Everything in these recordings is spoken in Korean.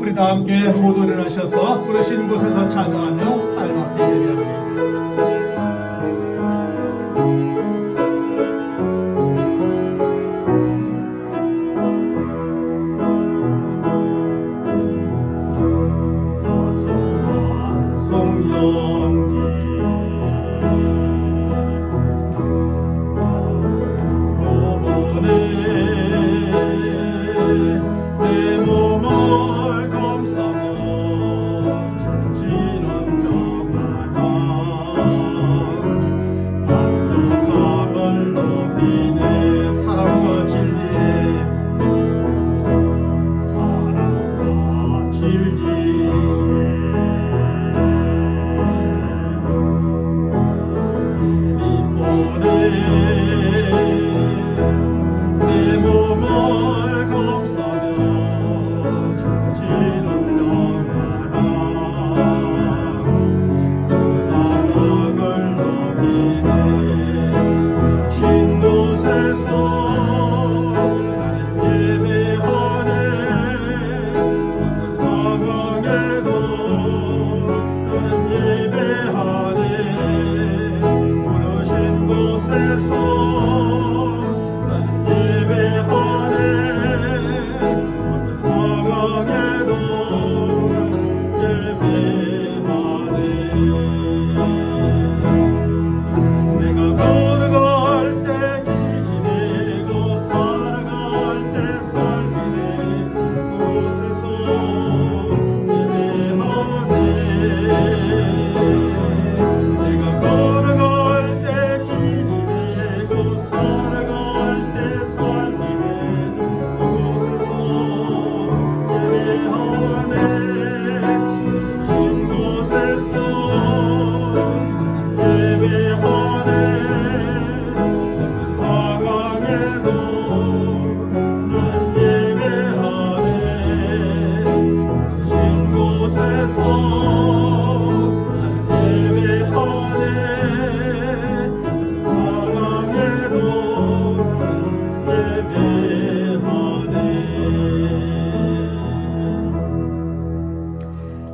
우리 다 함께 모두 일어나셔서 부르신 곳에서 찬양하며 하나님 앞에 예배합니다.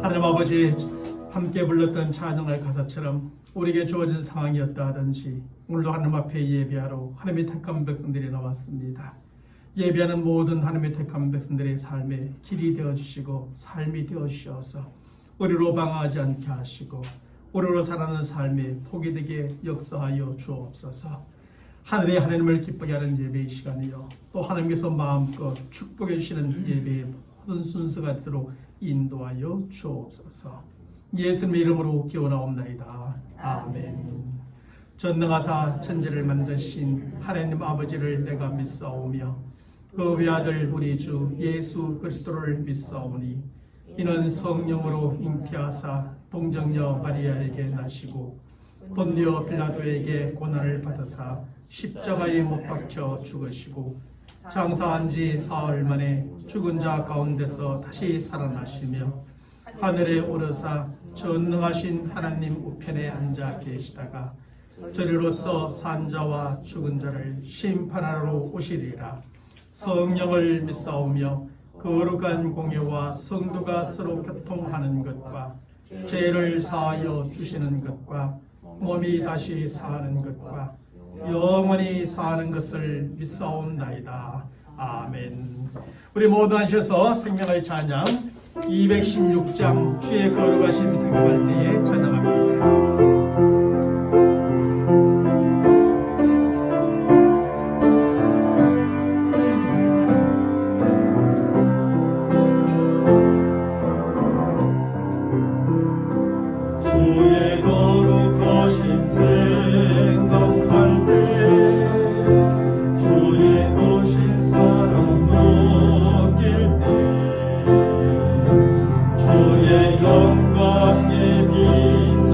하나님 아버지, 함께 불렀던 찬양의 가사처럼 우리에게 주어진 상황이었다 하든지 오늘도 하나님 앞에 예배하러 하나님의 택한 백성들이 나왔습니다. 예배하는 모든 하나님의 택한 백성들의 삶의 길이 되어주시고 삶이 되어주셔서 우리로 방황하지 않게 하시고 우리로 살아가는 삶의 복이 되게 역사하여 주옵소서. 하늘의 하나님을 기쁘게 하는 예배의 시간이요, 또 하나님께서 마음껏 축복해 주시는 예배의 모든 순서가 되도록 인도하여 주옵소서. 예수님의 이름으로 기원하옵나이다. 아멘. 전능하사 천지를 만드신 하나님 아버지를 내가 믿사오며 그 외아들 우리 주 예수 그리스도를 믿사오니 이는 성령으로 잉태하사 동정녀 마리아에게 나시고 본디오 빌라도에게 고난을 받으사 십자가에 못 박혀 죽으시고 장사한 지 사흘 만에 죽은 자 가운데서 다시 살아나시며 하늘에 오르사 전능하신 하나님 우편에 앉아 계시다가 저리로서 산 자와 죽은 자를 심판하러 오시리라. 성령을 믿사오며 거룩한 공예와 성도가 서로 교통하는 것과 죄를 사하여 주시는 것과 몸이 다시 사는 것과 영원히 사는 것을 믿사옵나이다. 아멘. 우리 모두 하셔서 생명의 찬양 216장 주의 거룩하심 생각할 때에 찬양합니다. 영광의 빛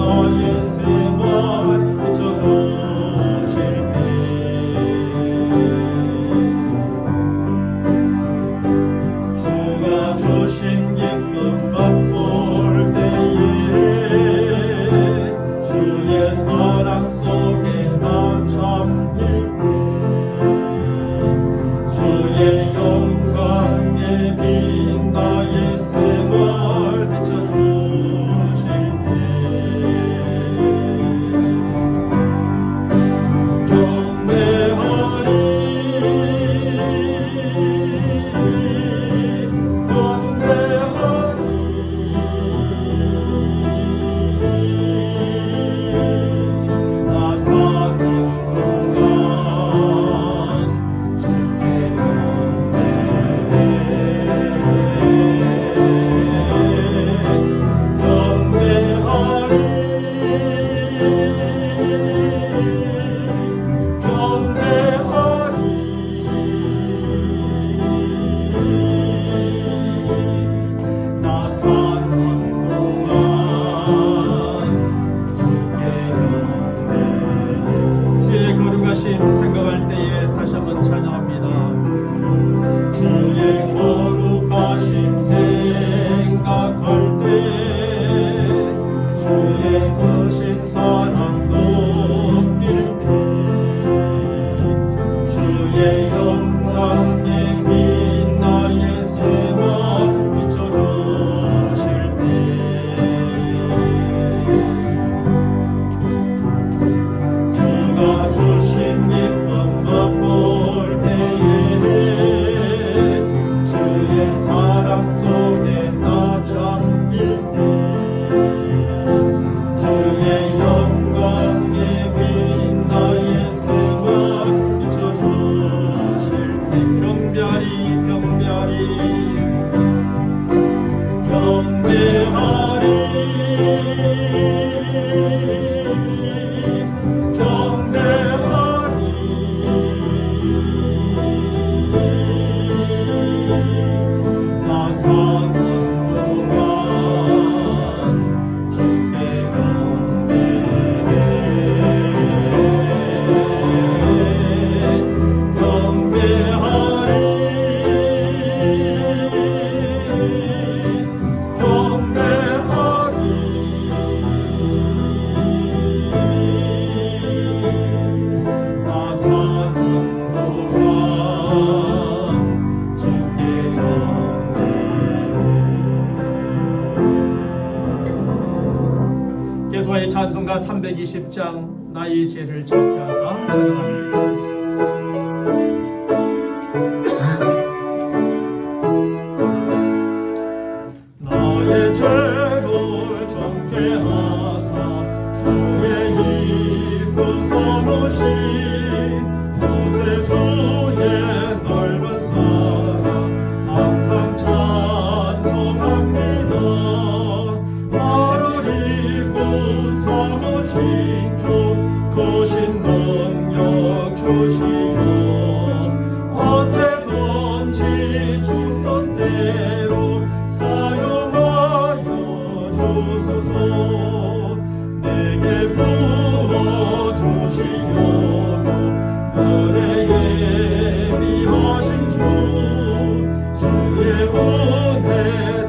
계속하여 찬송가 320장 나의 죄를 적게 하사 찬양합니다. 나의 죄를 적게 하사 주의 이끌 삼으신 구세주의 넓은 사랑 항상 찬송합니다. 나를 이끌 삼으신 주 크신 능력 주시오. 언제든지 주던 대로 사용하여 주소서. 내게 부어주시오. 그래 예비하신 주 주의 은혜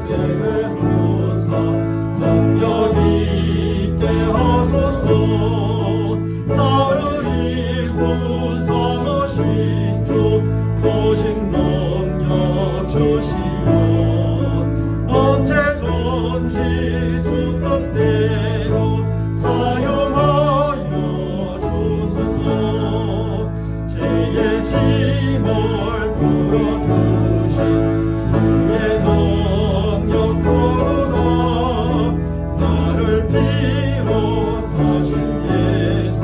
제외주사 능력 있게 하소서. 나를 일구 삼으신 주 크신 능력 주시오. 언제든지 주던 대로 사용하여 주소서. 죄의 짐을 풀어주신 주의 능력 그가 나를 비워 사신 예수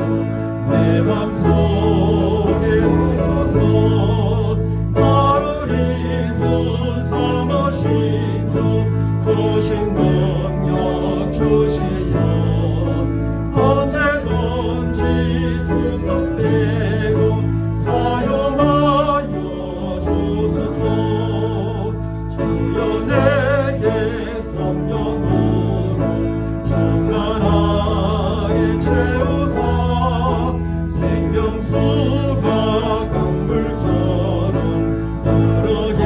내 맘속에 오소서. 나를 일구 삼으신 주 크신 능력 주시오. 언제든지 주던 대로 사용하여 주소서. 주여 내게 성령으로 충만하게 채우사 생명수가 강물처럼 흐르게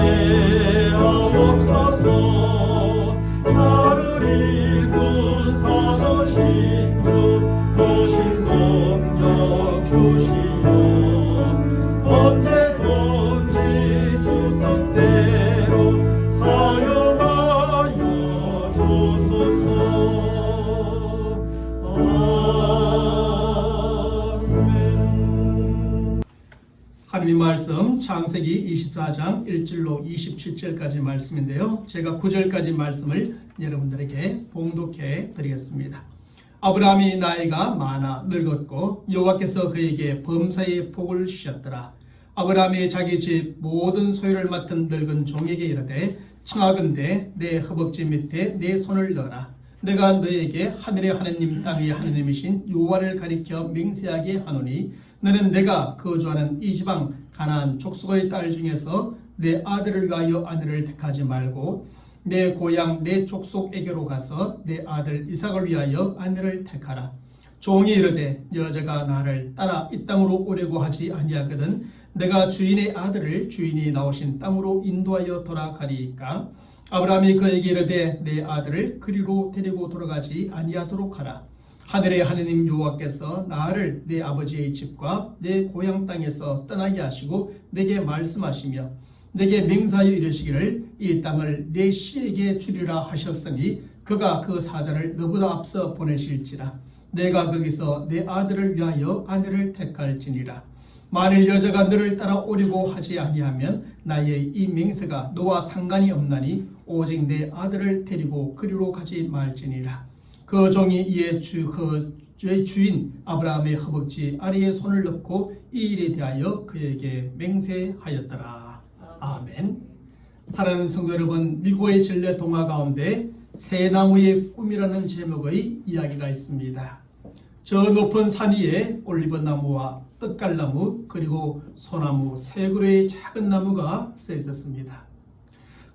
하옵소서. 나를 일군 삼으신 주 크신 능력 주시오. 언제든지 주던 대로 사용하여 주소서. 아멘. 하나님 말씀 창세기 24장 1절로 27절까지 말씀인데요. 제가 9절까지 말씀을 여러분들에게 봉독해 드리겠습니다. 아브라함이 나이가 많아 늙었고 여호와께서 그에게 범사의 복을 주셨더라. 아브라함이 자기 집 모든 소유를 맡은 늙은 종에게 이르되 청하건대 내 허벅지 밑에 내 손을 넣어라. 내가 너에게 하늘의 하느님 땅의 하느님이신 여호와를 가리켜 맹세하게 하노니 너는 내가 거주하는 이 지방 가나안 족속의 딸 중에서 내 아들을 위하여 아내를 택하지 말고 내 고향 내 족속에게로 가서 내 아들 이삭을 위하여 아내를 택하라. 종이 이르되 여자가 나를 따라 이 땅으로 오려고 하지 아니하거든 내가 주인의 아들을 주인이 나오신 땅으로 인도하여 돌아가리이까. 아브라함이 그에게 이르되 내 아들을 그리로 데리고 돌아가지 아니하도록 하라. 하늘의 하느님 여호와께서 나를 내 아버지의 집과 내 고향 땅에서 떠나게 하시고 내게 말씀하시며 내게 맹세하여 이르시기를 이 땅을 내 씨에게 주리라 하셨으니 그가 그 사자를 너보다 앞서 보내실지라. 내가 거기서 내 아들을 위하여 아내를 택할지니라. 만일 여자가 너를 따라 오려고 하지 아니하면 나의 이 맹세가 너와 상관이 없나니 오직 내 아들을 데리고 그리로 가지 말지니라. 그 종이 이에 그의 주인 아브라함의 허벅지 아래에 손을 넣고 이 일에 대하여 그에게 맹세하였더라. 아멘. 사랑하는 성도 여러분, 미국의 진례 동화 가운데 새 나무의 꿈이라는 제목의 이야기가 있습니다. 저 높은 산 위에 올리브나무와 떡갈나무 그리고 소나무 세 그루의 작은 나무가 서 있었습니다.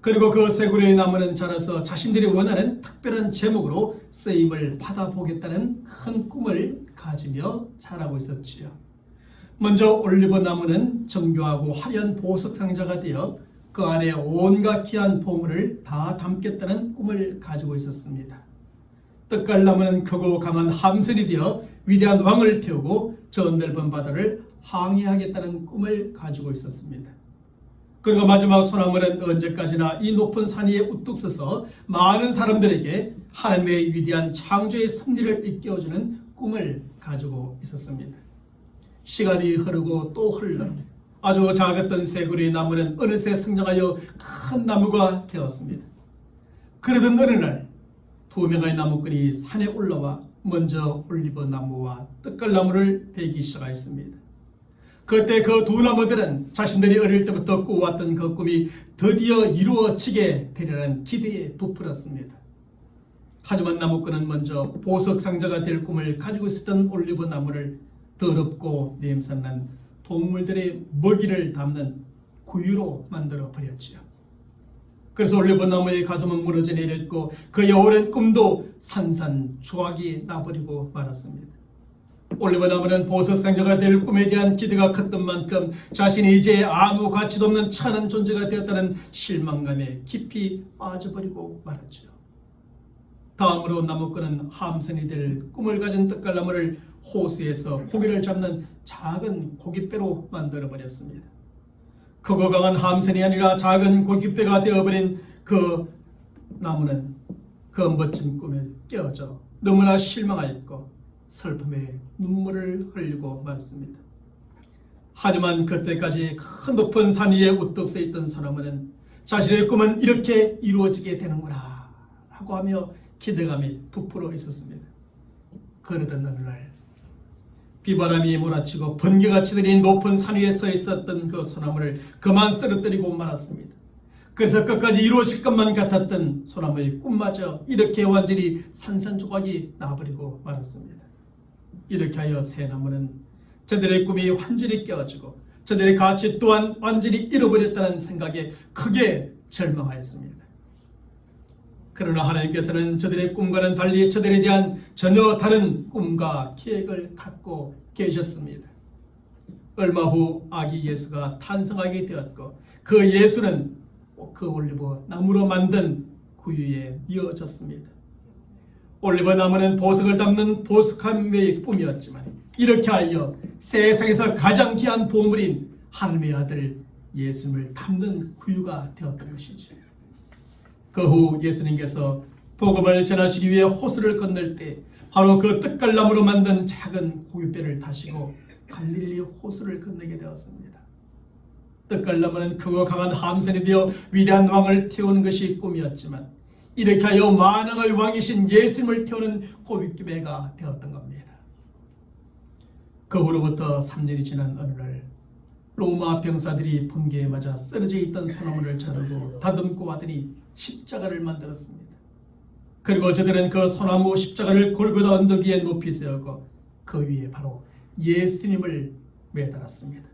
그리고 그 세 그루의 나무는 자라서 자신들이 원하는 특별한 제목으로 쓰임을 받아보겠다는 큰 꿈을 가지며 자라고 있었지요. 먼저 올리브나무는 정교하고 화려한 보석 상자가 되어 그 안에 온갖 귀한 보물을 다 담겠다는 꿈을 가지고 있었습니다. 떡갈나무는 크고 강한 함선이 되어 위대한 왕을 태우고 저 넓은 바다를 항해하겠다는 꿈을 가지고 있었습니다. 그리고 마지막 소나무는 언제까지나 이 높은 산 위에 우뚝 서서 많은 사람들에게 하나님의 위대한 창조의 섭리를 일깨워주는 꿈을 가지고 있었습니다. 시간이 흐르고 또 흘러 아주 작았던 세 그루의 나무는 어느새 성장하여 큰 나무가 되었습니다. 그러던 어느 날 두 명의 나무꾼이 산에 올라와 먼저 올리브나무와 떡갈나무를 베기 시작했습니다. 그때 그 두 나무들은 자신들이 어릴 때부터 꾸어왔던 그 꿈이 드디어 이루어지게 되리라는 기대에 부풀었습니다. 하지만 나무꾼은 먼저 보석 상자가 될 꿈을 가지고 있었던 올리브나무를 더럽고 냄새난 동물들의 먹이를 담는 구유로 만들어 버렸지요. 그래서 올리브나무의 가슴은 무너져 내렸고 그의 오랜 꿈도 산산조각이 나버리고 말았습니다. 올리브나무는 보석 상자가 될 꿈에 대한 기대가 컸던 만큼 자신이 이제 아무 가치도 없는 천한 존재가 되었다는 실망감에 깊이 빠져버리고 말았죠. 다음으로 나무꾼은 함선이 될 꿈을 가진 떡갈나무를 호수에서 고기를 잡는 작은 고깃배로 만들어버렸습니다. 크고 강한 함선이 아니라 작은 고깃배가 되어버린 그 나무는 그 멋진 꿈에 깨어져 너무나 실망하였고 슬픔에 눈물을 흘리고 말았습니다. 하지만 그때까지 큰 높은 산 위에 우뚝 서 있던 소나무는 자신의 꿈은 이렇게 이루어지게 되는구나 라고 하며 기대감이 부풀어 있었습니다. 그러던 어느 날 비바람이 몰아치고 번개같이 들인 높은 산 위에 서 있었던 그 소나무를 그만 쓰러뜨리고 말았습니다. 그래서 끝까지 이루어질 것만 같았던 소나무의 꿈마저 이렇게 완전히 산산조각이 나버리고 말았습니다. 이렇게 하여 새 나무는 저들의 꿈이 완전히 깨어지고 저들의 가치 또한 완전히 잃어버렸다는 생각에 크게 절망하였습니다. 그러나 하나님께서는 저들의 꿈과는 달리 저들에 대한 전혀 다른 꿈과 계획을 갖고 계셨습니다. 얼마 후 아기 예수가 탄생하게 되었고 그 예수는 그 올리브 나무로 만든 구유에 이어졌습니다. 올리브 나무는 보석을 담는 보석함의 꿈이었지만 이렇게 하여 세상에서 가장 귀한 보물인 하나님의 아들 예수님을 담는 구유가 되었던 것이죠. 그 후 예수님께서 복음을 전하시기 위해 호수를 건널 때 바로 그 떡갈나무로 만든 작은 고깃배를 타시고 갈릴리 호수를 건너게 되었습니다. 떡갈나무는 크고 강한 함선이 되어 위대한 왕을 태우는 것이 꿈이었지만 이렇게 하여 만왕의 왕이신 예수님을 태우는 고깃배가 되었던 겁니다. 그 후로부터 3년이 지난 어느 날 로마 병사들이 번개에 맞아 쓰러져 있던 소나무를 자르고 다듬고 하더니 십자가를 만들었습니다. 그리고 저들은 그 소나무 십자가를 골고다 언덕 위에 높이 세우고 그 위에 바로 예수님을 매달았습니다.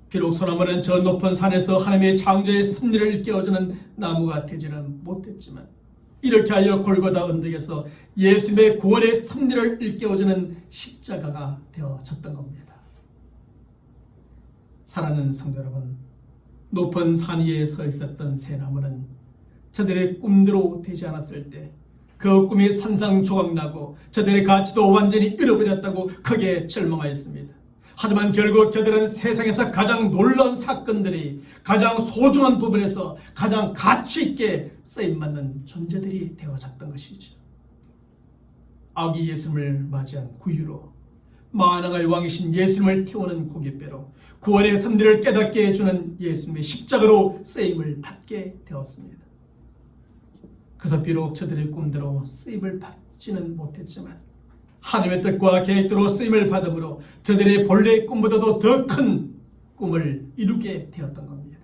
비록 소나무는 저 높은 산에서 하나님의 창조의 섭리를 일깨워주는 나무가 되지는 못했지만 이렇게 하여 골고다 언덕에서 예수님의 구원의 섭리를 일깨워주는 십자가가 되어졌던 겁니다. 사랑하는 성도 여러분, 높은 산 위에 서 있었던 새 나무는 저들의 꿈대로 되지 않았을 때 그 꿈이 산산조각나고 저들의 가치도 완전히 잃어버렸다고 크게 절망하였습니다. 하지만 결국 저들은 세상에서 가장 놀라운 사건들이 가장 소중한 부분에서 가장 가치 있게 쓰임받는 존재들이 되어졌던 것이죠. 아기 예수님을 맞이한 구유로 만왕의 왕이신 예수님을 태우는 고깃배로 구원의 섭리를 깨닫게 해주는 예수님의 십자가로 쓰임을 받게 되었습니다. 그래서 비록 저들의 꿈대로 쓰임을 받지는 못했지만 하나님의 뜻과 계획대로 쓰임을 받음으로 저들의 본래의 꿈보다도 더 큰 꿈을 이루게 되었던 겁니다.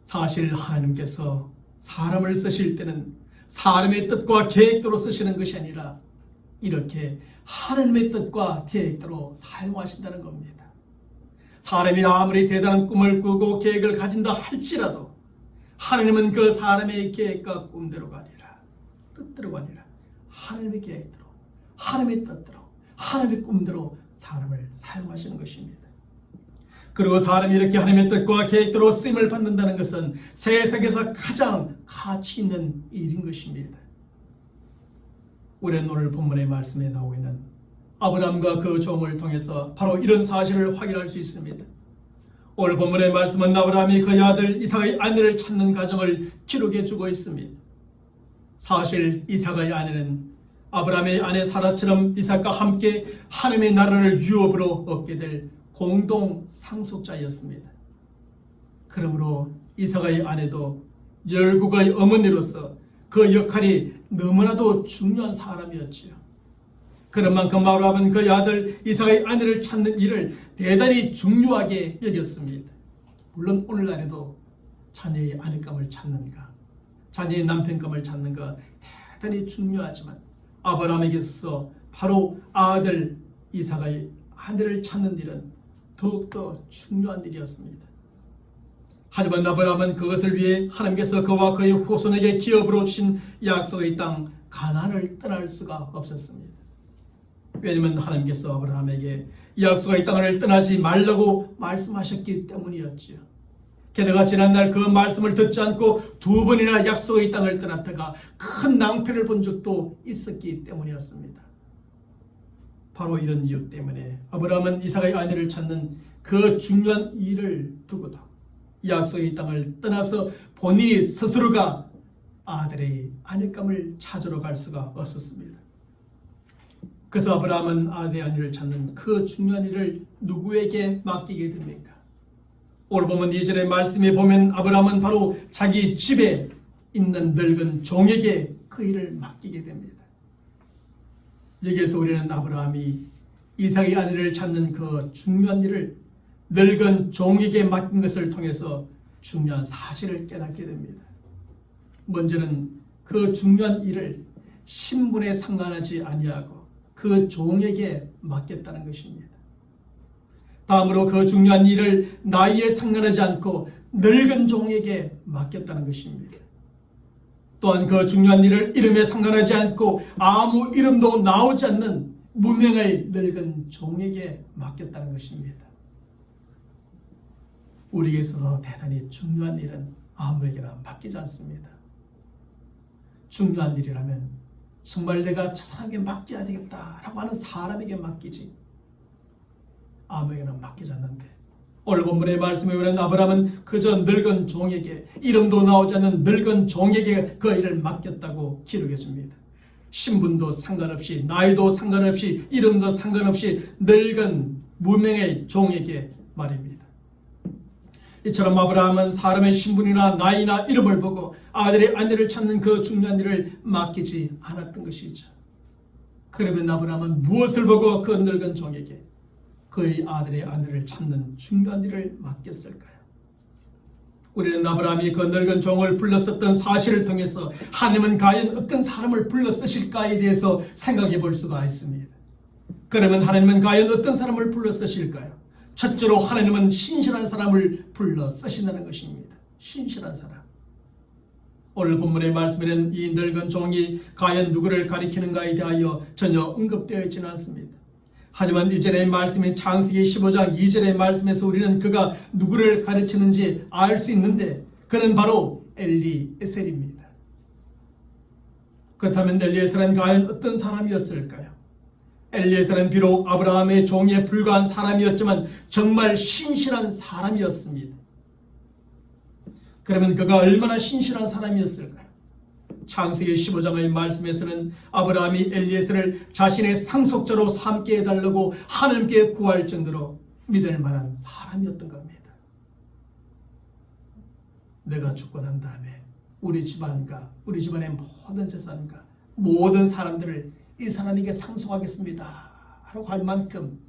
사실 하나님께서 사람을 쓰실 때는 사람의 뜻과 계획대로 쓰시는 것이 아니라 이렇게 하나님의 뜻과 계획대로 사용하신다는 겁니다. 사람이 아무리 대단한 꿈을 꾸고 계획을 가진다 할지라도 하나님은 그 사람의 계획과 꿈대로가 아니라 뜻대로가 아니라 하나님의 계획대로, 하나님의 뜻대로, 하나님의 꿈대로 사람을 사용하시는 것입니다. 그리고 사람이 이렇게 하나님의 뜻과 계획대로 쓰임을 받는다는 것은 세상에서 가장 가치 있는 일인 것입니다. 우리는 오늘 본문의 말씀에 나오고 있는 아브라함과 그 종을 통해서 바로 이런 사실을 확인할 수 있습니다. 오늘 본문의 말씀은 아브라함이 그의 아들 이삭의 아내를 찾는 과정을 기록해 주고 있습니다. 사실 이삭의 아내는 아브라함의 아내 사라처럼 이삭과 함께 하나님의 나라를 유업으로 얻게 될 공동 상속자였습니다. 그러므로 이삭의 아내도 열국의 어머니로서 그 역할이 너무나도 중요한 사람이었지요. 그런 만큼 아브라함은 그의 아들 이삭의 아내를 찾는 일을 대단히 중요하게 여겼습니다. 물론 오늘날에도 자녀의 아내감을 찾는가, 자녀의 남편감을 찾는가 대단히 중요하지만 아브라함에게 있어서 바로 아들 이삭의 아내를 찾는 일은 더욱더 중요한 일이었습니다. 하지만 아브라함은 그것을 위해 하나님께서 그와 그의 후손에게 기업으로 주신 약속의 땅 가나안을 떠날 수가 없었습니다. 왜냐하면 하나님께서 아브라함에게 약속의 땅을 떠나지 말라고 말씀하셨기 때문이었지요. 게다가 지난날 그 말씀을 듣지 않고 두 번이나 약속의 땅을 떠났다가 큰 낭패를 본 적도 있었기 때문이었습니다. 바로 이런 이유 때문에 아브라함은 이삭의 아내를 찾는 그 중요한 일을 두고도 약속의 땅을 떠나서 본인이 스스로가 아들의 아내감을 찾으러 갈 수가 없었습니다. 그래서 아브라함은 아들의 아내를 찾는 그 중요한 일을 누구에게 맡기게 됩니까? 오늘 보면 2절의 말씀에 보면 아브라함은 바로 자기 집에 있는 늙은 종에게 그 일을 맡기게 됩니다. 여기에서 우리는 아브라함이 이삭의 아내를 찾는 그 중요한 일을 늙은 종에게 맡긴 것을 통해서 중요한 사실을 깨닫게 됩니다. 먼저는 그 중요한 일을 신분에 상관하지 아니하고 그 종에게 맡겼다는 것입니다. 다음으로 그 중요한 일을 나이에 상관하지 않고 늙은 종에게 맡겼다는 것입니다. 또한 그 중요한 일을 이름에 상관하지 않고 아무 이름도 나오지 않는 무명의 늙은 종에게 맡겼다는 것입니다. 우리에게 있어서 대단히 중요한 일은 아무에게나 맡기지 않습니다. 중요한 일이라면 정말 내가 저 사람에게 맡겨야 되겠다라고 하는 사람에게 맡기지 아무에게나 맡기지 않는데, 오늘 본문의 말씀에 보면 아브라함은 그저 늙은 종에게, 이름도 나오지 않는 늙은 종에게 그 일을 맡겼다고 기록해 줍니다. 신분도 상관없이, 나이도 상관없이, 이름도 상관없이 늙은 무명의 종에게 말입니다. 이처럼 아브라함은 사람의 신분이나 나이나 이름을 보고 아들의 아내를 찾는 그 중요한 일을 맡기지 않았던 것이죠. 그러면 아브라함은 무엇을 보고 그 늙은 종에게 그의 아들의 아내를 찾는 중요한 일을 맡겼을까요? 우리는 아브라함이 그 늙은 종을 불렀었던 사실을 통해서 하나님은 과연 어떤 사람을 불러 쓰실까에 대해서 생각해 볼 수가 있습니다. 그러면 하나님은 과연 어떤 사람을 불러 쓰실까요? 첫째로 하나님은 신실한 사람을 불러 쓰신다는 것입니다. 신실한 사람. 오늘 본문의 말씀에는 이 늙은 종이 과연 누구를 가리키는가에 대하여 전혀 언급되어 있지는 않습니다. 하지만 이전의 말씀인 창세기 15장 2절의 말씀에서 우리는 그가 누구를 가르치는지 알 수 있는데 그는 바로 엘리에셀입니다. 그렇다면 엘리에셀은 과연 어떤 사람이었을까요? 엘리에셀은 비록 아브라함의 종에 불과한 사람이었지만 정말 신실한 사람이었습니다. 그러면 그가 얼마나 신실한 사람이었을까요? 창세기 15장의 말씀에서는 아브라함이 엘리에셀을 자신의 상속자로 삼게 해달라고 하나님께 구할 정도로 믿을 만한 사람이었던 겁니다. 내가 죽고 난 다음에 우리 집안과 우리 집안의 모든 재산과 모든 사람들을 이 사람에게 상속하겠습니다 라고 할 만큼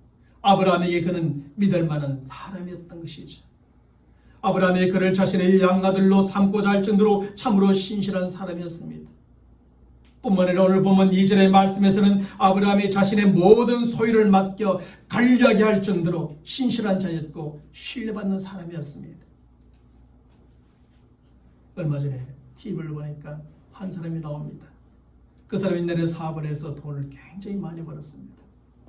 아브라함에게 그는 믿을 만한 사람이었던 것이죠. 아브라함이 그를 자신의 양아들로 삼고자 할 정도로 참으로 신실한 사람이었습니다. 뿐만 아니라 오늘 보면 2절의 말씀에서는 아브라함이 자신의 모든 소유를 맡겨 관리하게 할 정도로 신실한 자였고 신뢰받는 사람이었습니다. 얼마 전에 TV를 보니까 한 사람이 나옵니다. 그 사람이 옛날에 사업을 해서 돈을 굉장히 많이 벌었습니다.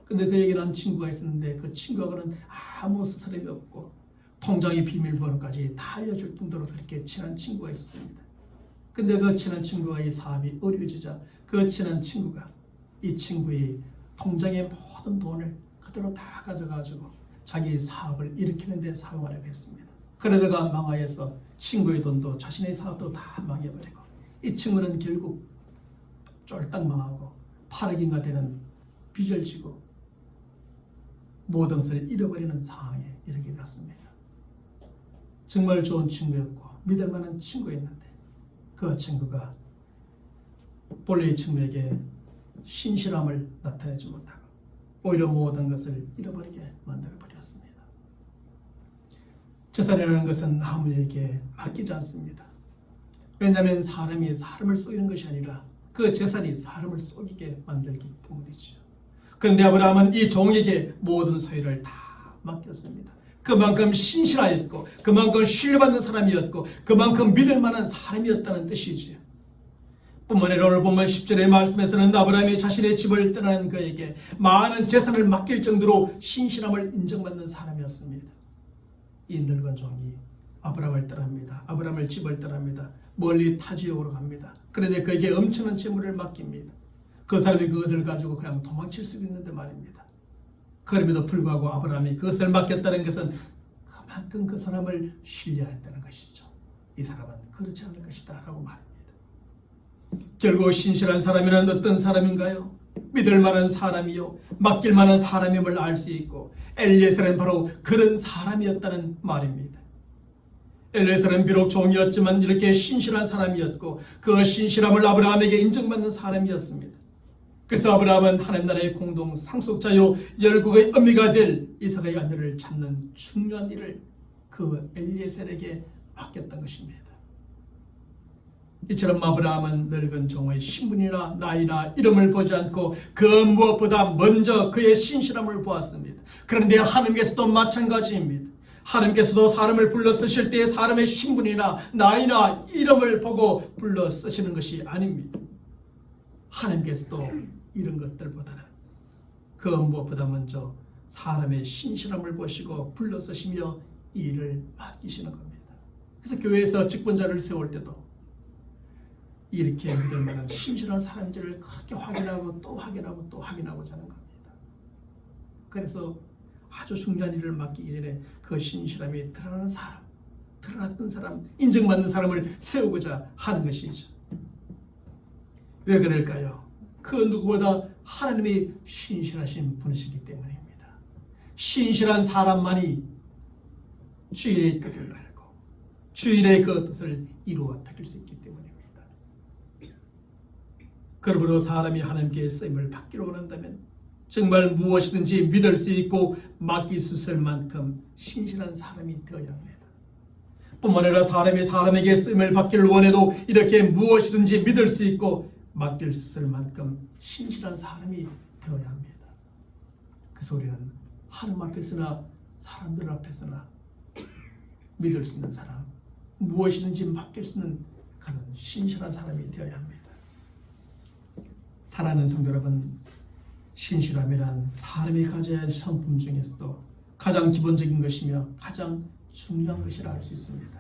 근데 그 얘기를 한 친구가 있었는데 그 친구하고는 아무 스스럼이 없고 통장의 비밀번호까지 다 알려줄 정도로 그렇게 친한 친구가 있었습니다. 근데 그 친한 친구가 이 사업이 어려워지자 그 친한 친구가 이 친구의 통장의 모든 돈을 그대로 다 가져가지고 자기 사업을 일으키는 데 사용하려고 했습니다. 그러다가 망하여서 친구의 돈도 자신의 사업도 다 망해버리고 이 친구는 결국 쫄딱 망하고 8억인가 되는 빚을 지고 모든 것을 잃어버리는 상황에 이르게 되었습니다. 정말 좋은 친구였고 믿을 만한 친구였는데 그 친구가 본래 이 친구에게 신실함을 나타내지 못하고 오히려 모든 것을 잃어버리게 만들어버렸습니다. 재산이라는 것은 아무에게 맡기지 않습니다. 왜냐하면 사람이 사람을 속이는 것이 아니라 그 재산이 사람을 속이게 만들기 때문이죠. 그런데 아브라함은 이 종에게 모든 소유를 다 맡겼습니다. 그만큼 신실하였고 그만큼 신뢰받는 사람이었고 그만큼 믿을 만한 사람이었다는 뜻이지요. 뿐만 아니라 오늘 보면 10절의 말씀에서는 아브라함이 자신의 집을 떠나는 그에게 많은 재산을 맡길 정도로 신실함을 인정받는 사람이었습니다. 이 늙은 종이 아브라함을 떠납니다. 아브라함을 집을 떠납니다. 멀리 타 지역으로 갑니다. 그런데 그에게 엄청난 재물을 맡깁니다. 그 사람이 그것을 가지고 그냥 도망칠 수 있는데 말입니다. 그럼에도 불구하고 아브라함이 그것을 맡겼다는 것은 그만큼 그 사람을 신뢰했다는 것이죠. 이 사람은 그렇지 않을 것이다 라고 말합니다. 결국 신실한 사람이란 어떤 사람인가요? 믿을 만한 사람이요 맡길 만한 사람임을 알 수 있고 엘리에셀은 바로 그런 사람이었다는 말입니다. 엘리에셀은 비록 종이었지만 이렇게 신실한 사람이었고 그 신실함을 아브라함에게 인정받는 사람이었습니다. 그래서 아브라함은 하나님 나라의 공동 상속자요 열국의 어미가 될 이삭의 아들을 찾는 중요한 일을 그 엘리에셀에게 맡겼던 것입니다. 이처럼 아브라함은 늙은 종의 신분이나 나이나 이름을 보지 않고 그 무엇보다 먼저 그의 신실함을 보았습니다. 그런데 하나님께서도 마찬가지입니다. 하나님께서도 사람을 불러 쓰실 때 사람의 신분이나 나이나 이름을 보고 불러 쓰시는 것이 아닙니다. 하나님께서도 이런 것들보다는 그 무엇보다 먼저 사람의 신실함을 보시고 불러 쓰시며 이 일을 맡기시는 겁니다. 그래서 교회에서 직분자를 세울 때도 이렇게 믿을 만한 신실한 사람들을 그렇게 확인하고 또 확인하고 또 확인하고자 하는 겁니다. 그래서 아주 중요한 일을 맡기기 전에 그 신실함이 드러나는 사람, 드러났던 사람, 인정받는 사람을 세우고자 하는 것이죠. 왜 그럴까요? 그 누구보다 하나님이 신실하신 분이시기 때문입니다. 신실한 사람만이 주일의 뜻을 알고 주일의 그 뜻을 이루어 드릴 수 있기 때문입니다. 그러므로 사람이 하나님께 쓰임을 받기로 원한다면 정말 무엇이든지 믿을 수 있고 맡길 수 있을 만큼 신실한 사람이 되어야 합니다. 뿐만 아니라 사람이 사람에게 쓰임을 받기를 원해도 이렇게 무엇이든지 믿을 수 있고 맡길 수 있을 만큼 신실한 사람이 되어야 합니다. 그래서 우리는 하나님 앞에서나 사람들 앞에서나 믿을 수 있는 사람, 무엇이든지 맡길 수 있는 그런 신실한 사람이 되어야 합니다. 사랑하는 성도 여러분, 신실함이란 사람이 가져야 할 성품 중에서도 가장 기본적인 것이며 가장 중요한 것이라 할 수 있습니다.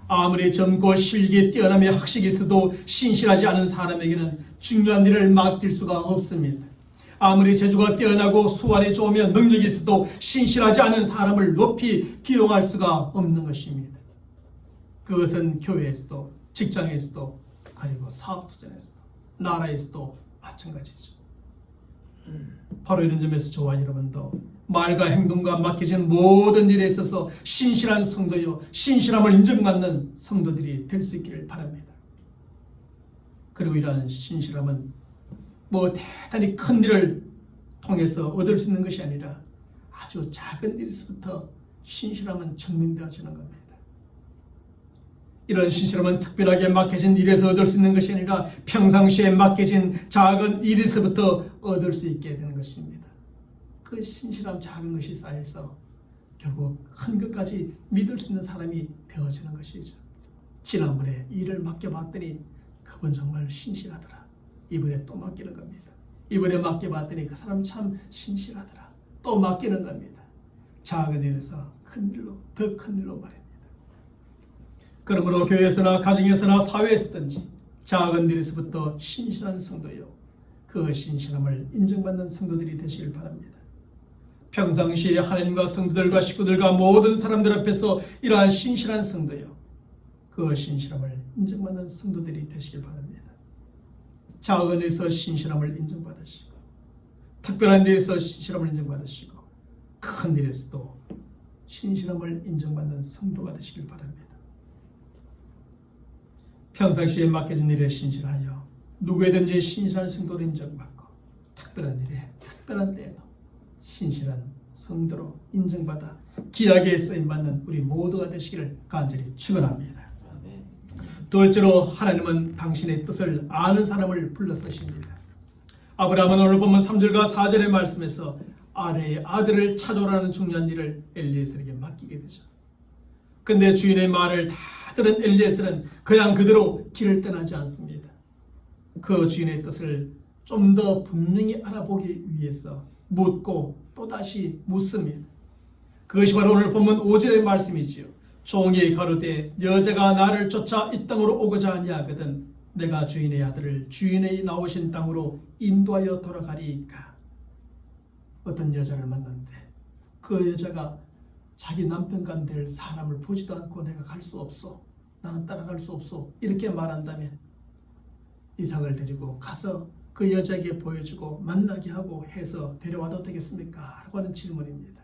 아무리 젊고 실력이 뛰어나며 학식이 있어도 신실하지 않은 사람에게는 중요한 일을 맡길 수가 없습니다. 아무리 재주가 뛰어나고 수완이 좋으며 능력이 있어도 신실하지 않은 사람을 높이 기용할 수가 없는 것입니다. 그것은 교회에서도 직장에서도 그리고 사업투자에서도 나라에서도 마찬가지죠. 바로 이런 점에서 저와 여러분도 말과 행동과 맡겨진 모든 일에 있어서 신실한 성도요 신실함을 인정받는 성도들이 될 수 있기를 바랍니다. 그리고 이러한 신실함은 뭐 대단히 큰 일을 통해서 얻을 수 있는 것이 아니라 아주 작은 일에서부터 신실함은 증명되어지는 겁니다. 이런 신실함은 특별하게 맡겨진 일에서 얻을 수 있는 것이 아니라 평상시에 맡겨진 작은 일에서부터 얻을 수 있게 되는 것입니다. 그 신실함 작은 것이 쌓여서 결국 큰 것까지 믿을 수 있는 사람이 되어지는 것이죠. 지난번에 일을 맡겨봤더니 그분 정말 신실하더라. 이번에 또 맡기는 겁니다. 이번에 맡겨봤더니 그 사람 참 신실하더라. 또 맡기는 겁니다. 작은 일에서 큰 일로, 더 큰 일로 말입니다. 그러므로 교회에서나 가정에서나 사회에서든지 작은 일에서부터 신실한 성도요, 그 신실함을 인정받는 성도들이 되시길 바랍니다. 평상시에 하나님과 성도들과 식구들과 모든 사람들 앞에서 이러한 신실한 성도요, 그 신실함을 인정받는 성도들이 되시길 바랍니다. 작은 일에서 신실함을 인정받으시고, 특별한 데에서 신실함을 인정받으시고, 큰 일에서도 신실함을 인정받는 성도가 되시길 바랍니다. 평상시에 맡겨진 일에 신실하여 누구에든지 신실한 성도로 인정받고, 특별한 일에 특별한 때에도 신실한 성도로 인정받아 귀하게 쓰임받는 우리 모두가 되시기를 간절히 축원합니다. 둘째로, 하나님은 당신의 뜻을 아는 사람을 불러쓰십니다. 아브라함은 오늘 보면 3절과 4절의 말씀에서 아내의 아들을 찾아오라는 중요한 일을 엘리에셀에게 맡기게 되죠. 근데 주인의 말을 다 들은 엘리에셀은 그냥 그대로 길을 떠나지 않습니다. 그 주인의 뜻을 좀 더 분명히 알아보기 위해서 묻고 또다시 묻습니다. 그것이 바로 오늘 본문 5절의 말씀이지요. 종이 가로되 여자가 나를 쫓아 이 땅으로 오고자 아니하거든 내가 주인의 아들을 주인의 나오신 땅으로 인도하여 돌아가리이까. 어떤 여자를 만났는데 그 여자가 자기 남편간 될 사람을 보지도 않고 내가 갈 수 없어, 나는 따라갈 수 없어, 이렇게 말한다면 이삭을 데리고 가서 그 여자에게 보여주고 만나게 하고 해서 데려와도 되겠습니까? 라고 하는 질문입니다.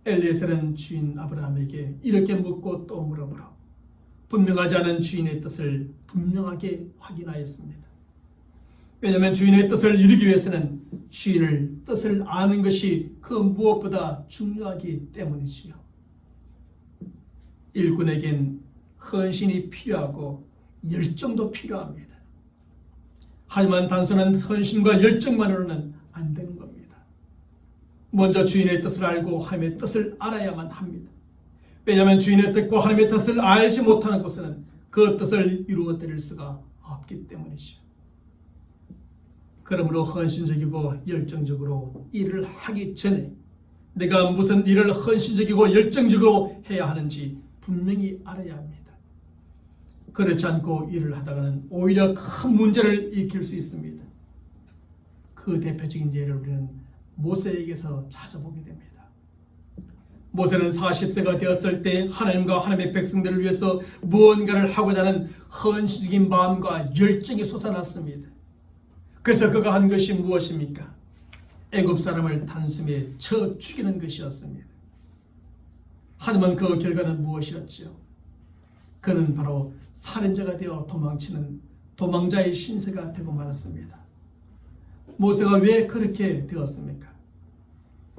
엘리에셀은 주인 아브라함에게 이렇게 묻고 또 물어보러 분명하지 않은 주인의 뜻을 분명하게 확인하였습니다. 왜냐하면 주인의 뜻을 이루기 위해서는 주인의 뜻을 아는 것이 그 무엇보다 중요하기 때문이지요. 일꾼에겐 헌신이 필요하고 열정도 필요합니다. 하지만 단순한 헌신과 열정만으로는 안 되는 겁니다. 먼저 주인의 뜻을 알고 하나님의 뜻을 알아야만 합니다. 왜냐하면 주인의 뜻과 하나님의 뜻을 알지 못하는 곳에는 그 뜻을 이루어 드릴 수가 없기 때문이죠. 그러므로 헌신적이고 열정적으로 일을 하기 전에 내가 무슨 일을 헌신적이고 열정적으로 해야 하는지 분명히 알아야 합니다. 그렇지 않고 일을 하다가는 오히려 큰 문제를 일으킬 수 있습니다. 그 대표적인 예를 우리는 모세에게서 찾아보게 됩니다. 모세는 40세가 되었을 때 하나님과 하나님의 백성들을 위해서 무언가를 하고자 하는 헌신적인 마음과 열정이 솟아났습니다. 그래서 그가 한 것이 무엇입니까? 애굽 사람을 단숨에 쳐 죽이는 것이었습니다. 하지만 그 결과는 무엇이었죠? 그는 바로 살인자가 되어 도망치는 도망자의 신세가 되고 말았습니다. 모세가 왜 그렇게 되었습니까?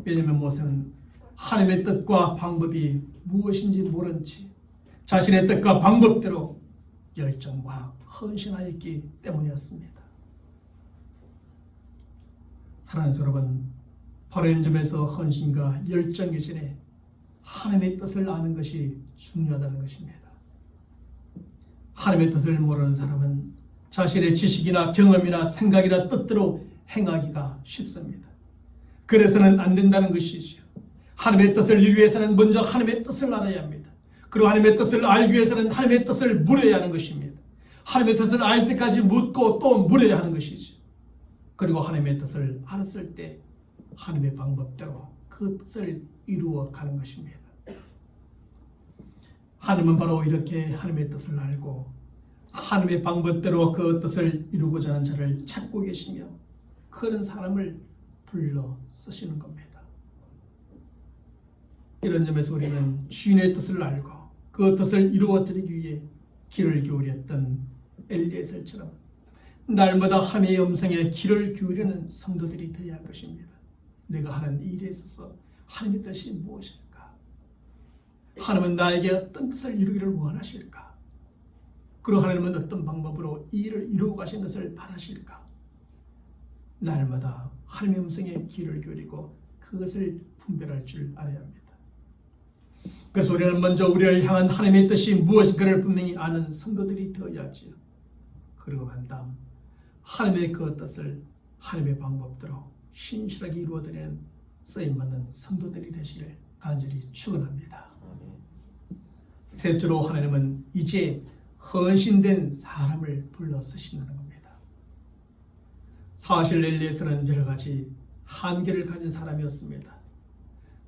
왜냐하면 모세는 하나님의 뜻과 방법이 무엇인지 모른 채 자신의 뜻과 방법대로 열정과 헌신하였기 때문이었습니다. 사랑하는 여러분, 바라는 점에서 헌신과 열정 이전에 하나님의 뜻을 아는 것이 중요하다는 것입니다. 하나님의 뜻을 모르는 사람은 자신의 지식이나 경험이나 생각이나 뜻대로 행하기가 쉽습니다. 그래서는 안 된다는 것이죠. 하나님의 뜻을 이루기 위해서는 먼저 하나님의 뜻을 알아야 합니다. 그리고 하나님의 뜻을 알기 위해서는 하나님의 뜻을 물어야 하는 것입니다. 하나님의 뜻을 알 때까지 묻고 또 물어야 하는 것이죠. 그리고 하나님의 뜻을 알았을 때 하나님의 방법대로 그 뜻을 이루어 가는 것입니다. 하나님은 바로 이렇게 하나님의 뜻을 알고 하나님의 방법대로 그 뜻을 이루고자 하는 자를 찾고 계시며 그런 사람을 불러 쓰시는 겁니다. 이런 점에서 우리는 주인의 뜻을 알고 그 뜻을 이루어 드리기 위해 귀를 기울였던 엘리에셀처럼 날마다 하나님의 음성에 귀를 기울이는 성도들이 되어야 할 것입니다. 내가 하는 일에 있어서 하나님의 뜻이 무엇일까? 하나님은 나에게 어떤 뜻을 이루기를 원하실까? 그리고 하나님은 어떤 방법으로 이 일을 이루고 가신 것을 바라실까? 날마다 하나님의 음성에 귀를 기울이고 그것을 분별할 줄 알아야 합니다. 그래서 우리는 먼저 우리를 향한 하나님의 뜻이 무엇인가를 분명히 아는 성도들이 되어야지요. 그리고 난 다음 하나님의 그 뜻을 하나님의 방법대로 신실하게 이루어드리는 쓰임받는 성도들이 되시길 간절히 축원합니다. 셋째로 하나님은 이제 헌신된 사람을 불러 쓰신다는 겁니다. 사실 엘리에서는 여러 가지 한계를 가진 사람이었습니다.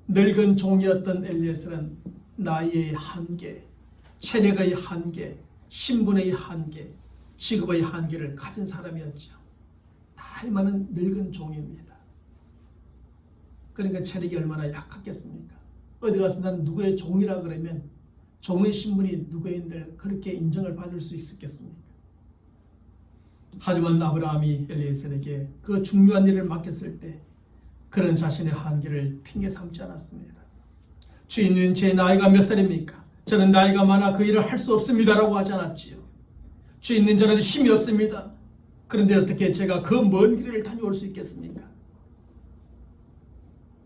늙은 종이었던 엘리에서는 나이의 한계, 체력의 한계, 신분의 한계, 직업의 한계를 가진 사람이었죠. 나이 많은 늙은 종입니다. 그러니까 체력이 얼마나 약했겠습니까? 어디 가서 나는 누구의 종이라 그러면 종의 신분이 누구인데 그렇게 인정을 받을 수 있었겠습니까? 하지만 아브라함이 엘리에셀에게 그 중요한 일을 맡겼을 때 그는 자신의 한계를 핑계 삼지 않았습니다. 주인님, 제 나이가 몇 살입니까? 저는 나이가 많아 그 일을 할 수 없습니다라고 하지 않았지요. 주인님, 저는 힘이 없습니다. 그런데 어떻게 제가 그 먼 길을 다녀올 수 있겠습니까?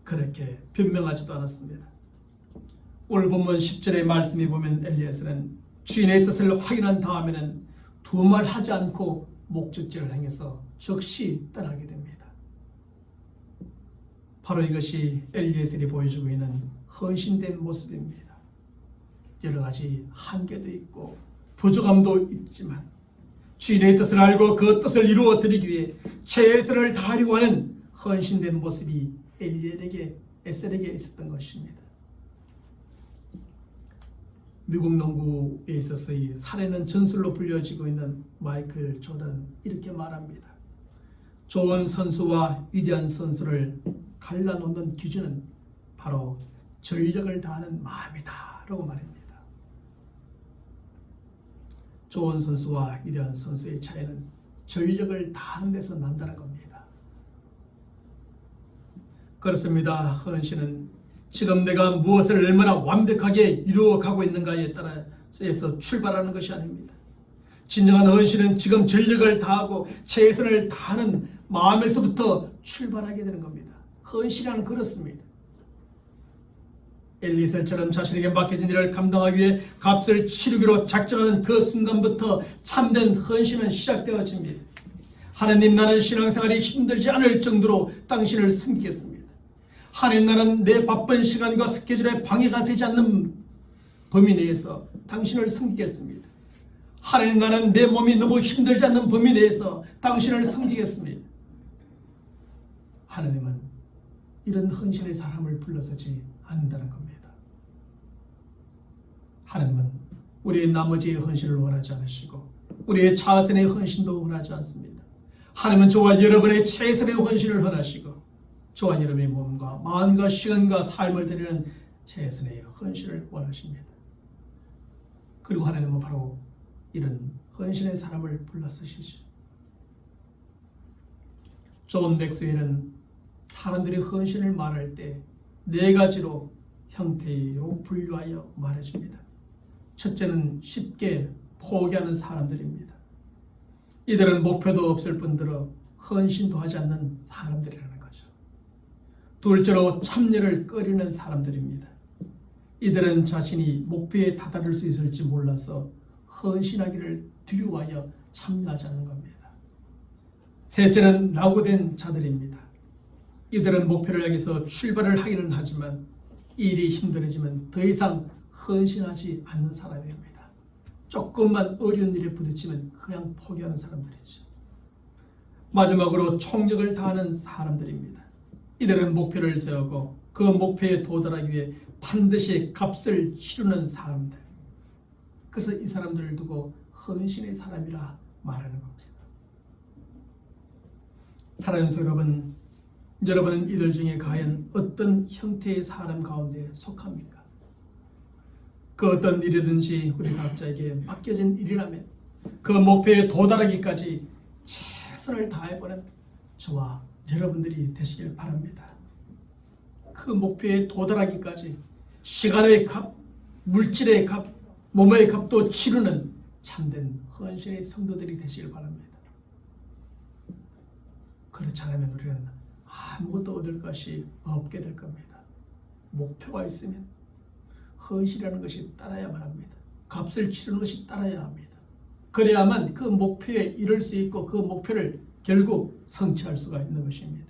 그렇게 변명하지도 않았습니다. 오늘 본문 10절의 말씀에 보면 엘리에셀은 주인의 뜻을 확인한 다음에는 두말 하지 않고 목적지를 향해서 즉시 떠나게 됩니다. 바로 이것이 엘리에셀이 보여주고 있는 헌신된 모습입니다. 여러 가지 한계도 있고 부족함도 있지만 주인의 뜻을 알고 그 뜻을 이루어 드리기 위해 최선을 다하려고 하는 헌신된 모습이 엘리에셀에게 있었던 것입니다. 미국 농구에 있어서의 살아있는 전설로 불려지고 있는 마이클 조던 이렇게 말합니다. 좋은 선수와 위대한 선수를 갈라놓는 기준은 바로 전력을 다하는 마음이다 라고 말합니다. 좋은 선수와 위대한 선수의 차이는 전력을 다하는 데서 난다는 겁니다. 그렇습니다. 헌신은 지금 내가 무엇을 얼마나 완벽하게 이루어가고 있는가에 따라서 출발하는 것이 아닙니다. 진정한 헌신은 지금 전력을 다하고 최선을 다하는 마음에서부터 출발하게 되는 겁니다. 헌신이란 그렇습니다. 엘리에셀처럼 자신에게 맡겨진 일을 감당하기 위해 값을 치르기로 작정하는 그 순간부터 참된 헌신은 시작되어집니다. 하나님, 나는 신앙생활이 힘들지 않을 정도로 당신을 섬기겠습니다. 하나님, 나는 내 바쁜 시간과 스케줄에 방해가 되지 않는 범위 내에서 당신을 섬기겠습니다. 하나님, 나는 내 몸이 너무 힘들지 않는 범위 내에서 당신을 섬기겠습니다. 하나님은 이런 헌신의 사람을 불러서지 않는다는 겁니다. 하나님은 우리의 나머지의 헌신을 원하지 않으시고 우리의 자선의 헌신도 원하지 않습니다. 하나님은 저와 여러분의 최선의 헌신을 원하시고 저와 여러분의 몸과 마음과 시간과 삶을 드리는 최선의 헌신을 원하십니다. 그리고 하나님은 바로 이런 헌신의 사람을 불러 쓰시죠. 존 맥스웰은 사람들이 헌신을 말할 때 네 가지로 형태로 분류하여 말해줍니다. 첫째는 쉽게 포기하는 사람들입니다. 이들은 목표도 없을 뿐더러 헌신도 하지 않는 사람들이라는 거죠. 둘째로 참여를 꺼리는 사람들입니다. 이들은 자신이 목표에 다다를 수 있을지 몰라서 헌신하기를 두려워하여 참여하지 않는 겁니다. 셋째는 낙오된 자들입니다. 이들은 목표를 향해서 출발을 하기는 하지만 일이 힘들어지면 더 이상 헌신하지 않는 사람입니다. 조금만 어려운 일에 부딪히면 그냥 포기하는 사람들이죠. 마지막으로 총력을 다하는 사람들입니다. 이들은 목표를 세우고 그 목표에 도달하기 위해 반드시 값을 치르는 사람들. 그래서 이 사람들을 두고 헌신의 사람이라 말하는 겁니다. 사랑하는 성도 여러분은 이들 중에 과연 어떤 형태의 사람 가운데 속합니까? 그 어떤 일이든지 우리 각자에게 맡겨진 일이라면 그 목표에 도달하기까지 최선을 다해보는 저와 여러분들이 되시길 바랍니다. 그 목표에 도달하기까지 시간의 값, 물질의 값, 몸의 값도 치르는 참된 헌신의 성도들이 되시길 바랍니다. 그렇지 않으면 우리는 아무것도 얻을 것이 없게 될 겁니다. 목표가 있으면 헌신이라는 것이 따라야만 합니다. 값을 치르는 것이 따라야 합니다. 그래야만 그 목표에 이룰 수 있고 그 목표를 결국 성취할 수가 있는 것입니다.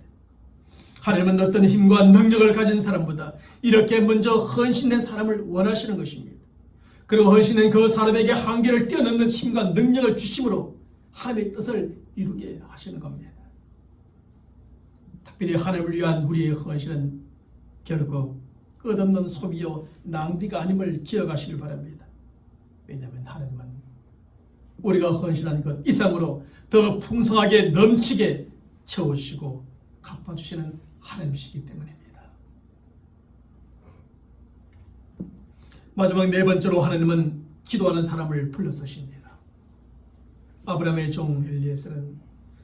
하나님은 어떤 힘과 능력을 가진 사람보다 이렇게 먼저 헌신된 사람을 원하시는 것입니다. 그리고 헌신된 그 사람에게 한계를 뛰어넘는 힘과 능력을 주심으로 하나님의 뜻을 이루게 하시는 겁니다. 특별히 하나님을 위한 우리의 헌신은 결국 끝없는 소비요 낭비가 아님을 기억하시길 바랍니다. 왜냐하면 하나님은 우리가 헌신한 것 이상으로 더 풍성하게 넘치게 채우시고 갚아주시는 하나님이시기 때문입니다. 마지막 네 번째로 하나님은 기도하는 사람을 불러서십니다. 아브라함의 종 엘리에셀은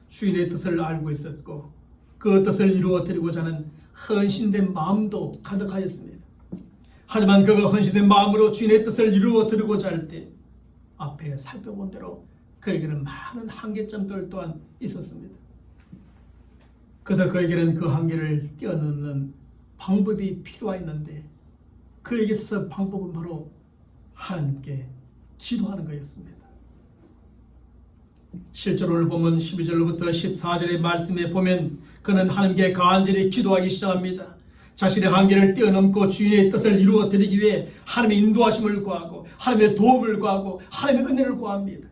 주인의 뜻을 알고 있었고 그 뜻을 이루어 드리고자 하는 헌신된 마음도 가득하였습니다. 하지만 그가 헌신된 마음으로 주인의 뜻을 이루어 드리고자 할 때 앞에 살펴본 대로 그에게는 많은 한계점들 또한 있었습니다. 그래서 그에게는 그 한계를 뛰어넘는 방법이 필요했는데 그에게 있어서 방법은 바로 하나님께 기도하는 것이었습니다. 실제로 오늘 보면 12절부터 14절의 말씀에 보면 그는 하나님께 간절히 기도하기 시작합니다. 자신의 한계를 뛰어넘고 주인의 뜻을 이루어 드리기 위해 하나님의 인도하심을 구하고 하나님의 도움을 구하고 하나님의 은혜를 구합니다.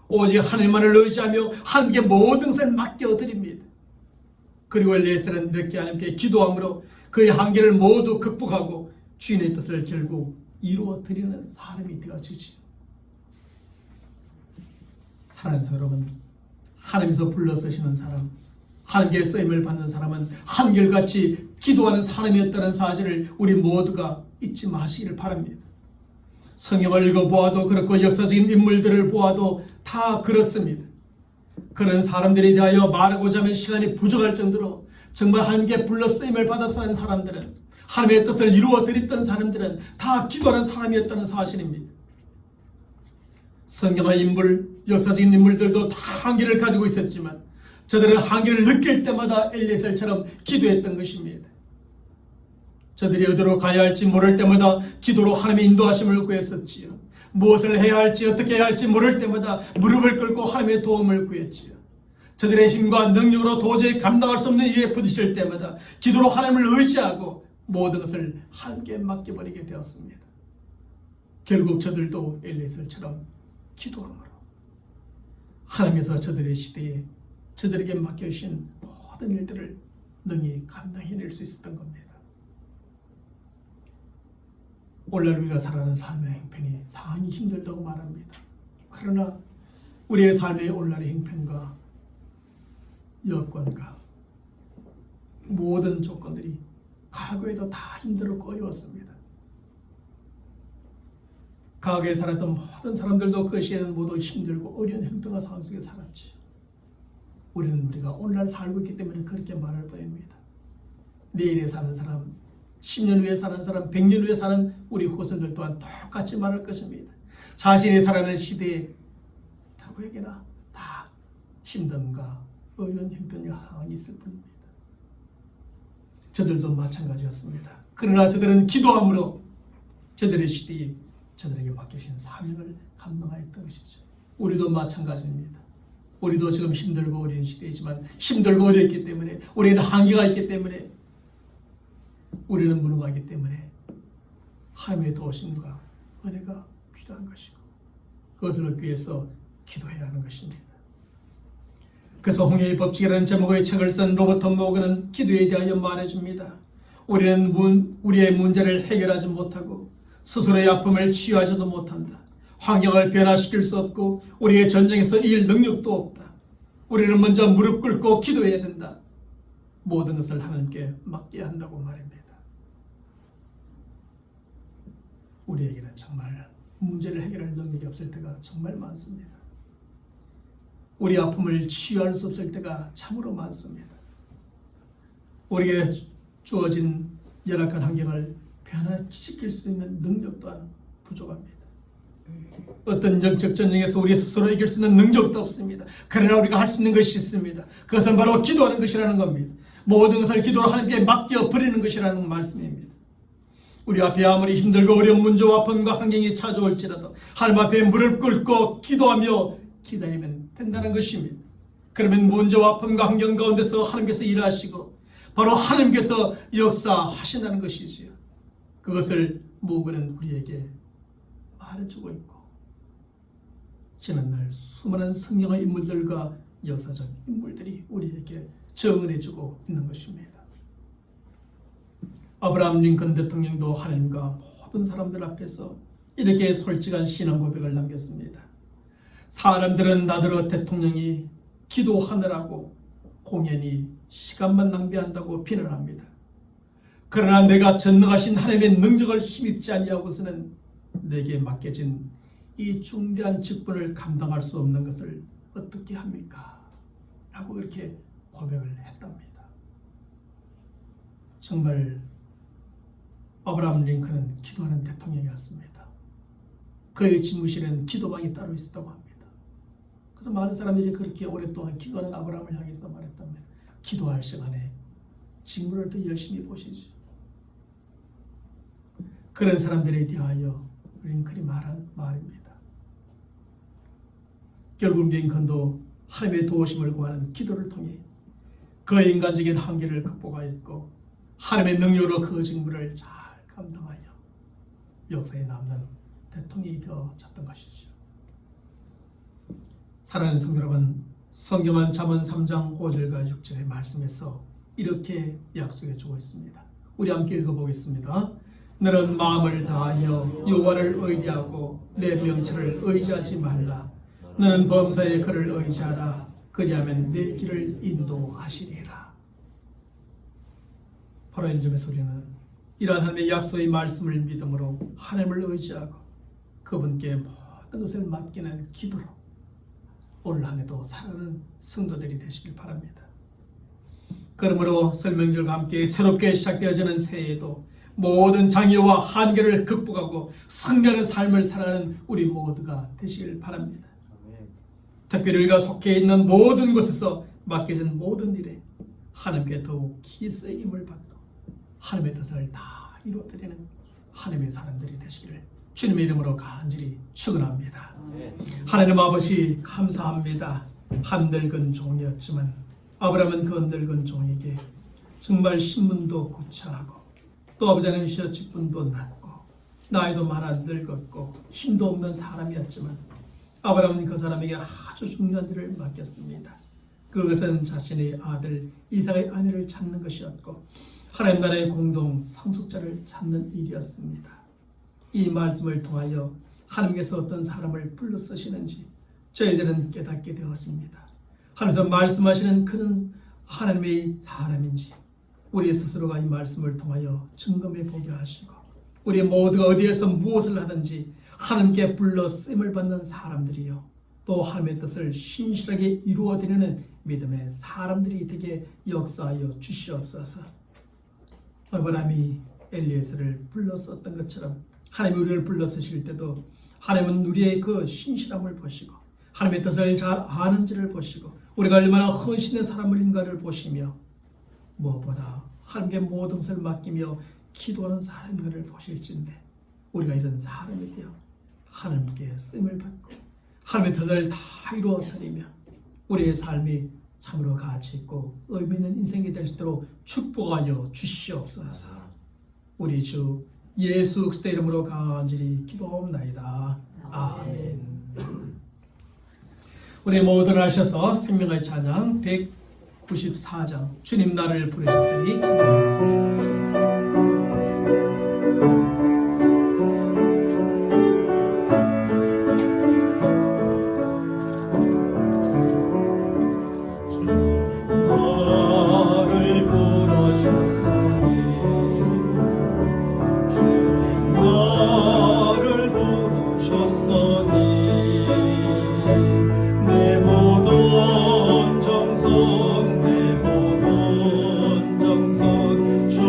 오직 하나님만을 의지하며 하나님께 모든 것을 맡겨드립니다. 그리고 엘리에셀은 이렇게 하나님께 기도함으로 그의 한계를 모두 극복하고 주인의 뜻을 결국 이루어 드리는 사람이 되어지지. 사랑하는 여러분, 하나님께서 불러서시는 사람, 하나님께 쓰임을 받는 사람은 한결같이 기도하는 사람이었다는 사실을 우리 모두가 잊지 마시기를 바랍니다. 성경을 읽어보아도 그렇고 역사적인 인물들을 보아도 다 그렇습니다. 그런 사람들에 대하여 말하고자 하면 시간이 부족할 정도로 정말 하나님께 불러 쓰임을 받았던 사람들은, 하나님의 뜻을 이루어 드렸던 사람들은 다 기도하는 사람이었다는 사실입니다. 성경의 인물, 역사적인 인물들도 다 한계를 가지고 있었지만 저들은 한계를 느낄 때마다 엘리에셀처럼 기도했던 것입니다. 저들이 어디로 가야 할지 모를 때마다 기도로 하나님의 인도하심을 구했었지요. 무엇을 해야 할지 어떻게 해야 할지 모를 때마다 무릎을 꿇고 하나님의 도움을 구했지요. 저들의 힘과 능력으로 도저히 감당할 수 없는 일에 부딪힐 때마다 기도로 하나님을 의지하고 모든 것을 하나님께 맡겨버리게 되었습니다. 결국 저들도 엘리에셀처럼 기도함으로 하나님께서 저들의 시대에 저들에게 맡겨주신 모든 일들을 능히 감당해낼 수 있었던 겁니다. 오늘날 우리가 살아가는 삶의 행편이 상당히 힘들다고 말합니다. 그러나 우리의 삶의 오늘날의 행편과 여건과 모든 조건들이 과거에도 다 힘들었고 어려웠습니다. 과거에 살았던 모든 사람들도 그 시에는 모두 힘들고 어려운 형편과 상황 속에 살았지. 우리가 오늘날 살고 있기 때문에 그렇게 말할 뿐입니다. 내일에 사는 사람, 10년 후에 사는 사람, 100년 후에 사는 우리 후손들 또한 똑같이 말할 것입니다. 자신이 살아가는 시대에 누구에게나 다 힘듦과 어려운 형편과 상황이 있을 뿐입니다. 저들도 마찬가지였습니다. 그러나 저들은 기도함으로 저들의 시대에 저들에게 맡겨진 사명을 감당하였던 것이죠. 우리도 마찬가지입니다. 우리도 지금 힘들고 어려운 시대이지만 힘들고 어렵기 때문에 우리는 한계가 있기 때문에 우리는 무능하기 때문에 하나님의 도우심과 은혜가 필요한 것이고 그것을 얻기 위해서 기도해야 하는 것입니다. 그래서 홍해의 법칙이라는 제목의 책을 쓴 로버트 모건은 기도에 대하여 말해줍니다. 우리는 우리의 문제를 해결하지 못하고 스스로의 아픔을 치유하지도 못한다. 환경을 변화시킬 수 없고 우리의 전쟁에서 이길 능력도 없다. 우리는 먼저 무릎 꿇고 기도해야 된다. 모든 것을 하나님께 맡겨야 한다고 말합니다. 우리에게는 정말 문제를 해결할 능력이 없을 때가 정말 많습니다. 우리 아픔을 치유할 수 없을 때가 참으로 많습니다. 우리에게 주어진 열악한 환경을 변화시킬 수 있는 능력 또한 부족합니다. 어떤 영적 전쟁에서 우리 스스로 이길 수 있는 능력도 없습니다. 그러나 우리가 할 수 있는 것이 있습니다. 그것은 바로 기도하는 것이라는 겁니다. 모든 것을 기도로 하나님께 맡겨버리는 것이라는 말씀입니다. 우리 앞에 아무리 힘들고 어려운 문제와 아픔과 환경이 찾아올지라도 하나님 앞에 무릎 꿇고 기도하며 기다리면 된다는 것입니다. 그러면 문제와 아픔과 환경 가운데서 하나님께서 일하시고 바로 하나님께서 역사하신다는 것이지요. 그것을 모국은 우리에게 말해주고 있고 지난날 수많은 성경의 인물들과 역사적 인물들이 우리에게 증언해주고 있는 것입니다. 아브라함 링컨 대통령도 하나님과 모든 사람들 앞에서 이렇게 솔직한 신앙 고백을 남겼습니다. 사람들은 나더러 대통령이 기도하느라고 공연히 시간만 낭비한다고 비난합니다. 그러나 내가 전능하신 하나님의 능력을 힘입지 아니하고서는 내게 맡겨진 이 중대한 직분을 감당할 수 없는 것을 어떻게 합니까? 라고 그렇게 고백을 했답니다. 정말 아브라함 링컨은 기도하는 대통령이었습니다. 그의 집무실에는 기도방이 따로 있었다고 합니다. 그래서 많은 사람들이 그렇게 오랫동안 기도하는 아브라함을 향해서 말했다면 기도할 시간에 직무를 더 열심히 보시죠. 그런 사람들에 대하여 링컨이 말한 말입니다. 결국 링컨도 하나님의 도우심을 구하는 기도를 통해 그 인간적인 한계를 극복하였고 하나님의 능력으로 그 직무를 잘 감당하여 역사에 남는 대통령이 되어졌던 것이죠. 사랑하는 성도 여러분, 성경은 잠언 3장 5절과 6절의 말씀에서 이렇게 약속해 주고 있습니다. 우리 함께 읽어보겠습니다. 너는 마음을 다하여 여호와를 의지하고 내 명철을 의지하지 말라. 너는 범사의 그를 의지하라. 그리하면 내 길을 인도하시리라. 바로 이 점에서 우리는 이러한 하나님의 약속의 말씀을 믿음으로 하나님을 의지하고 그분께 모든 것을 맡기는 기도로 올 한해도 살아가는 성도들이 되시길 바랍니다. 그러므로 설명절과 함께 새롭게 시작되어지는 새해에도 모든 장애와 한계를 극복하고 승리하는 삶을 살아가는 우리 모두가 되시길 바랍니다. 특별히 우리가 속해 있는 모든 곳에서 맡겨진 모든 일에 하나님께 더욱 기스의 힘을 받고 하나님의 뜻을 다 이루어드리는 하나님의 사람들이 되시기를 주님의 이름으로 간절히 축원합니다. 하나님 아버지 감사합니다. 한 늙은 종이었지만 아브라함은 그 늙은 종에게 정말 신분도 구차하고 또 아버지 하나님이시여 직분도 낮고 나이도 많아 늙었고 힘도 없는 사람이었지만 아브라함은 그 사람에게 아주 중요한 일을 맡겼습니다. 그것은 자신의 아들 이삭의 아내를 찾는 것이었고 하나님 나라의 공동 상속자를 찾는 일이었습니다. 이 말씀을 통하여 하나님께서 어떤 사람을 불러 쓰시는지 저희들은 깨닫게 되었습니다. 하나님께서 말씀하시는 그는 하나님의 사람인지 우리 스스로가 이 말씀을 통하여 점검해 보게 하시고 우리 모두가 어디에서 무엇을 하든지 하나님께 불러 쓰임을 받는 사람들이요 또 하나님의 뜻을 신실하게 이루어드리는 믿음의 사람들이 되게 역사하여 주시옵소서. 아브라함이 엘리에스를 불러 썼던 것처럼 하나님이 우리를 불러 쓰실 때도 하나님은 우리의 그 신실함을 보시고 하나님의 뜻을 잘 아는지를 보시고 우리가 얼마나 헌신된 사람인가를 보시며 무엇보다 하나님께 모든 것을 맡기며 기도하는 사람인가를 보실진데 우리가 이런 사람이 되어 하나님께 쓰임을 받고 하나님의 뜻을 다 이루어드리며 우리의 삶이 참으로 가치 있고 의미 있는 인생이 될 수 있도록 축복하여 주시옵소서. 우리 주 예수 그리스도의 이름으로 간절히 기도하옵나이다. 아멘. 우리 모두 하셔서 생명의 찬양 194장 주님 나를 부르셨으니 찬양하겠습니다. 내 모든 정성 주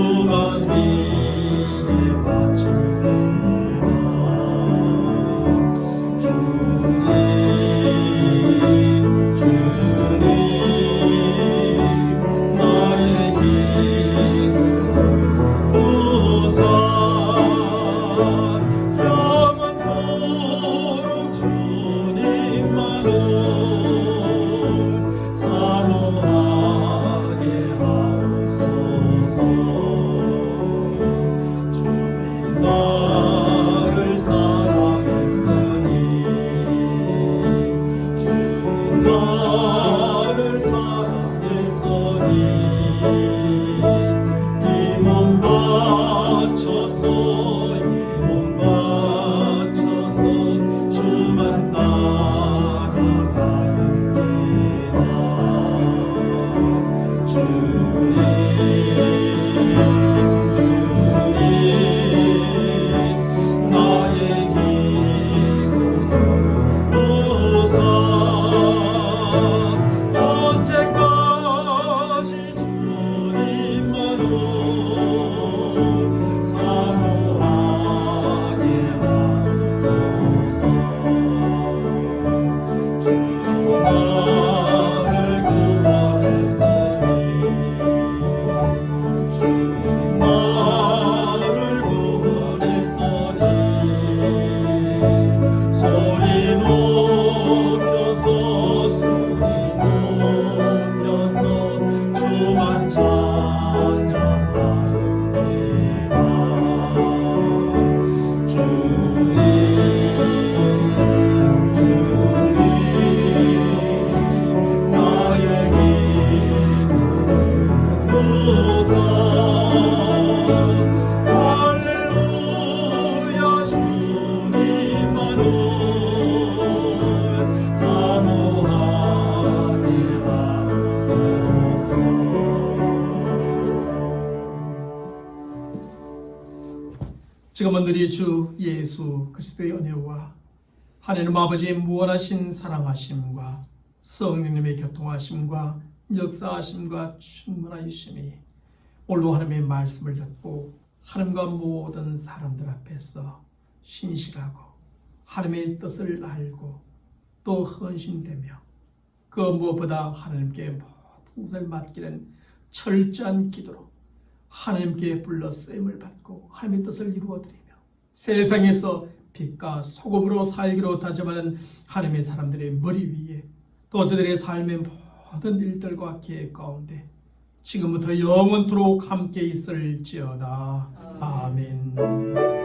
영혼들이 주 예수 그리스도의 은혜와 하나님 아버지의 무한하신 사랑하심과 성령님의 교통하심과 역사하심과 충만하심이 오늘도 하나님의 말씀을 듣고 하나님과 모든 사람들 앞에서 신실하고 하나님의 뜻을 알고 또 헌신되며 그 무엇보다 하나님께 모든 것을 맡기는 철저한 기도로 하나님께 불러 쓰임을 받고 하나님의 뜻을 이루어드리며 세상에서 빛과 소금으로 살기로 다짐하는 하나님의 사람들의 머리 위에 또 저들의 삶의 모든 일들과 계획 가운데 지금부터 영원토록 함께 있을지어다. 아멘.